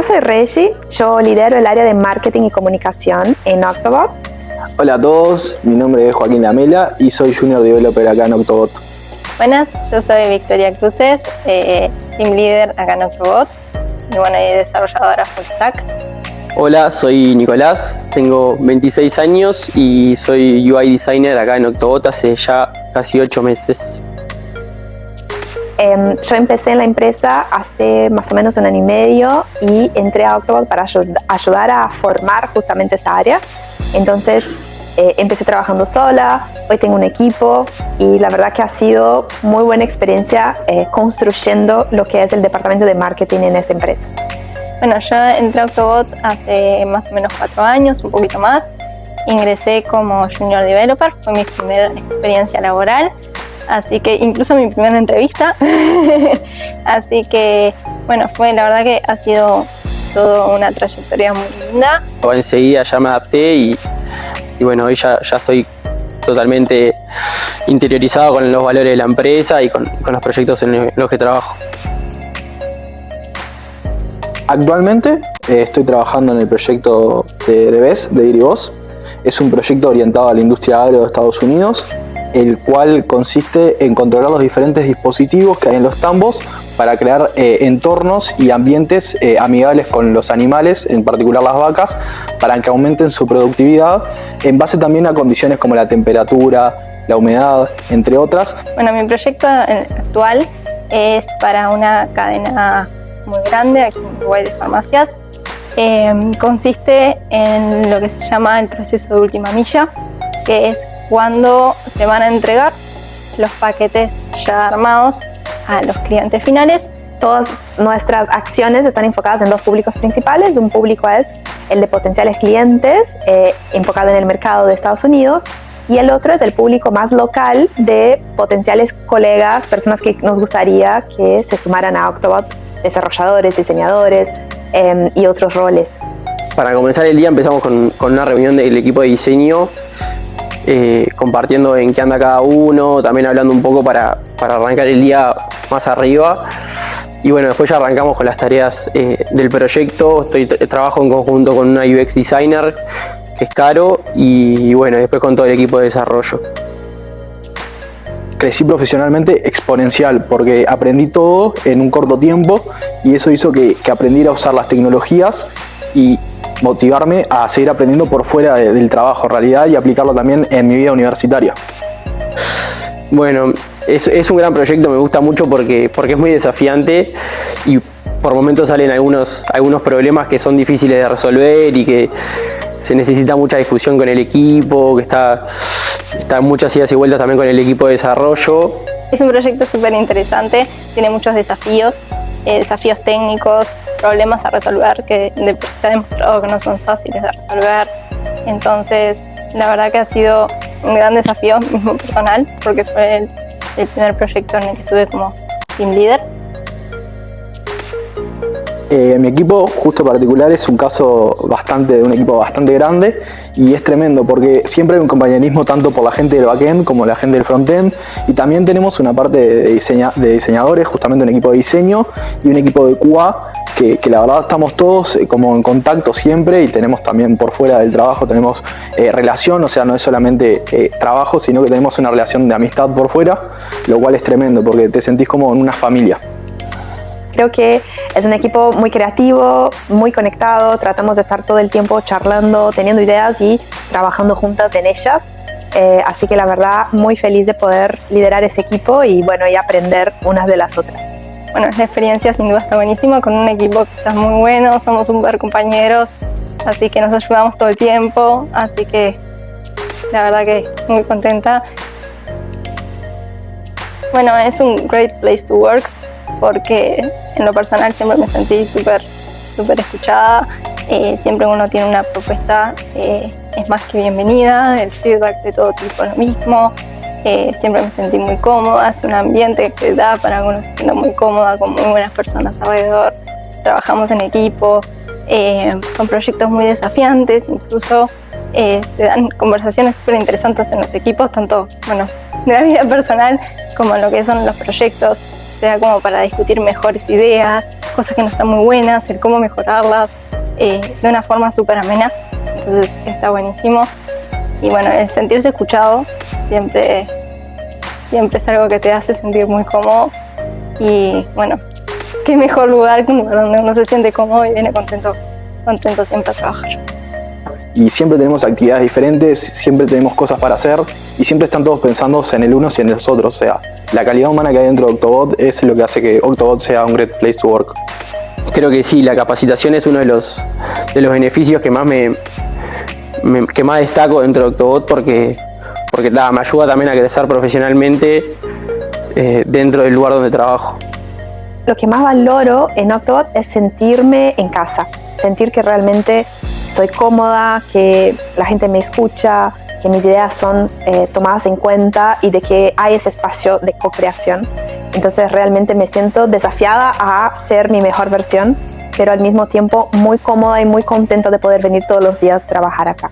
soy Reggie, yo lidero el área de marketing y comunicación en Octobot. Hola a todos, mi nombre es Joaquín Lamela y soy Junior Developer acá en Octobot. Buenas, yo soy Victoria Cruces, Team Leader acá en Octobot y bueno, y desarrolladora full stack. Hola, soy Nicolás, tengo 26 años y soy UI Designer acá en Octobot hace ya casi 8 meses. Yo empecé en la empresa hace más o menos 1 año y medio y entré a Octobot para ayudar a formar justamente esta área. Entonces empecé trabajando sola, hoy tengo un equipo y la verdad que ha sido muy buena experiencia construyendo lo que es el departamento de marketing en esta empresa. Bueno, yo entré a Octobot hace más o menos 4 años, un poquito más. Ingresé como Junior Developer, fue mi primera experiencia laboral, así que incluso mi primera entrevista. Así que bueno, la verdad que ha sido toda una trayectoria muy linda. Enseguida ya me adapté y bueno, hoy ya estoy totalmente interiorizado con los valores de la empresa y con los proyectos en los que trabajo. Actualmente estoy trabajando en el proyecto de BES, de Dirivos. Es un proyecto orientado a la industria agro de Estados Unidos, el cual consiste en controlar los diferentes dispositivos que hay en los tambos para crear entornos y ambientes amigables con los animales, en particular las vacas, para que aumenten su productividad en base también a condiciones como la temperatura, la humedad, entre otras. Bueno, mi proyecto actual es para una cadena muy grande aquí en Uruguay de farmacias. Consiste en lo que se llama el proceso de última milla, que es cuando se van a entregar los paquetes ya armados a los clientes finales. Todas nuestras acciones están enfocadas en 2 públicos principales. Un público es el de potenciales clientes, enfocado en el mercado de Estados Unidos, y el otro es el público más local de potenciales colegas, personas que nos gustaría que se sumaran a Octobot, desarrolladores, diseñadores y otros roles. Para comenzar el día empezamos con una reunión del equipo de diseño, compartiendo en qué anda cada uno, también hablando un poco para arrancar el día más arriba. Y bueno, después ya arrancamos con las tareas del proyecto. Trabajo en conjunto con una UX Designer, que es Caro, y bueno, después con todo el equipo de desarrollo. Crecí profesionalmente exponencial porque aprendí todo en un corto tiempo y eso hizo que aprendiera a usar las tecnologías y motivarme a seguir aprendiendo por fuera del trabajo en realidad y aplicarlo también en mi vida universitaria. Bueno, es un gran proyecto, me gusta mucho porque es muy desafiante y por momentos salen algunos problemas que son difíciles de resolver y que se necesita mucha discusión con el equipo, que está muchas idas y vueltas también con el equipo de desarrollo. Es un proyecto súper interesante, tiene muchos desafíos técnicos, problemas a resolver que está demostrado que no son fáciles de resolver. Entonces, la verdad que ha sido un gran desafío mismo personal, porque fue el primer proyecto en el que estuve como team leader. Mi equipo justo particular es un caso de un equipo bastante grande y es tremendo porque siempre hay un compañerismo tanto por la gente del backend como la gente del frontend, y también tenemos una parte de diseñadores, justamente un equipo de diseño y un equipo de QA que la verdad estamos todos como en contacto siempre, y tenemos también por fuera del trabajo tenemos relación, o sea, no es solamente trabajo, sino que tenemos una relación de amistad por fuera, lo cual es tremendo porque te sentís como en una familia. Creo que es un equipo muy creativo, muy conectado, tratamos de estar todo el tiempo charlando, teniendo ideas y trabajando juntas en ellas. Así que la verdad, muy feliz de poder liderar ese equipo y bueno, y aprender unas de las otras. Bueno, la experiencia sin duda está buenísima, con un equipo que está muy bueno, somos súper compañeros, así que nos ayudamos todo el tiempo, así que la verdad que muy contenta. Bueno, es un great place to work, porque en lo personal siempre me sentí súper escuchada, siempre uno tiene una propuesta, es más que bienvenida, el feedback de todo tipo es lo mismo, siempre me sentí muy cómoda, es un ambiente que da para uno se sienta muy cómoda, con muy buenas personas alrededor, trabajamos en equipo, con proyectos muy desafiantes, incluso se dan conversaciones súper interesantes en los equipos, tanto de la vida personal como en lo que son los proyectos, sea como para discutir mejores ideas, cosas que no están muy buenas, el cómo mejorarlas de una forma súper amena. Entonces está buenísimo. Y bueno, el sentirse escuchado siempre es algo que te hace sentir muy cómodo. Y bueno, qué mejor lugar que un lugar donde uno se siente cómodo y viene contento siempre a trabajar. Y siempre tenemos actividades diferentes, siempre tenemos cosas para hacer y siempre están todos pensando en el uno y en los otros. O sea, la calidad humana que hay dentro de Octobot es lo que hace que Octobot sea un great place to work. Creo que sí, la capacitación es uno de los beneficios que más que más destaco dentro de Octobot porque me ayuda también a crecer profesionalmente dentro del lugar donde trabajo. Lo que más valoro en Octobot es sentirme en casa, sentir que realmente soy cómoda, que la gente me escucha, que mis ideas son tomadas en cuenta y de que hay ese espacio de co-creación. Entonces realmente me siento desafiada a ser mi mejor versión, pero al mismo tiempo muy cómoda y muy contenta de poder venir todos los días a trabajar acá.